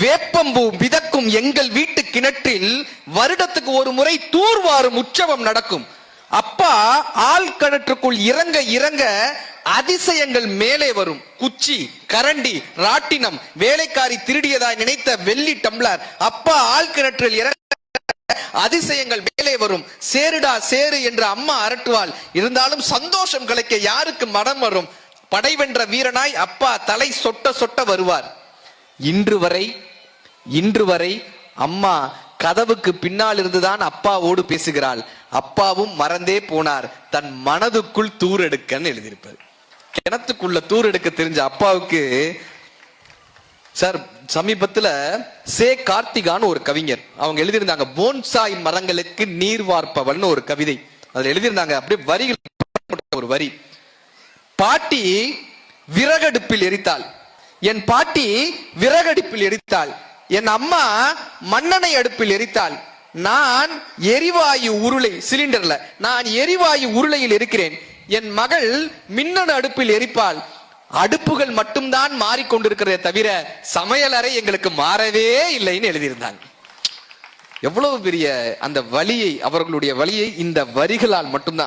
வேப்பம்பூ விதக்கும் எங்கள் வீட்டு கிணற்றில் வருடத்துக்கு ஒரு முறை தூர்வாரும் உற்சவம் நடக்கும். அப்பா ஆழ்கிணற்றுக்குள் இறங்க இறங்க அதிசயங்கள் மேலே வரும். குச்சி, கரண்டி, ராட்டினம், வேலைக்காரி திருடியதாய் நினைத்த வெள்ளி டம்ளர். அப்பா ஆழ்கிணற்றில் இறங்க அதிசயங்கள் மேலே வரும். சேருடா சேரு என்று அம்மா அரட்டுவாள். இருந்தாலும் சந்தோஷம் கலைக்க யாருக்கு மனம் வரும்? படை வென்ற வீரனாய் அப்பா தலை சொட்ட சொட்ட வருவார். இன்று வரை அம்மா கதவுக்கு பின்னால் இருந்துதான் அப்பாவோடு பேசுகிறாள். அப்பாவும் மறந்தே போனார். தன் மனதுக்குள் தூர் எடுக்கன்னு எழுதியிருப்பார். கிணத்துக்குள்ள தூர் எடுக்க தெரிஞ்ச அப்பாவுக்கு சார் சமீபத்துல சே கார்த்திகான்னு ஒரு கவிஞர் அவங்க எழுதியிருந்தாங்க. போன்சாய் மரங்களுக்கு நீர் வார்ப்பவள்னு ஒரு கவிதை அதுல எழுதியிருந்தாங்க. அப்படியே வரிகள் ஒரு வரி. பாட்டி விறகடுப்பில் எரித்தாள். என் பாட்டி விறகடுப்பில் எரித்தாள். என் அம்மா மண்ணெண்ணை அடுப்பில் எரித்தாள். நான் எரிவாயு உருளை சிலிண்டர்ல நான் எரிவாயு உருளையில் இருக்கிறேன். என் மகள் மின்னணு அடுப்பில் எரிப்பாள். அடுப்புகள் மட்டும்தான் மாறிக்கொண்டிருக்கிறதே தவிர சமையலறை எங்களுக்கு மாறவே இல்லைன்னு எழுதியிருந்தாங்க. எவ்வளவு பெரிய அந்த வலியை, அவர்களுடைய வலியை இந்த வரிகளால் மட்டும்தான்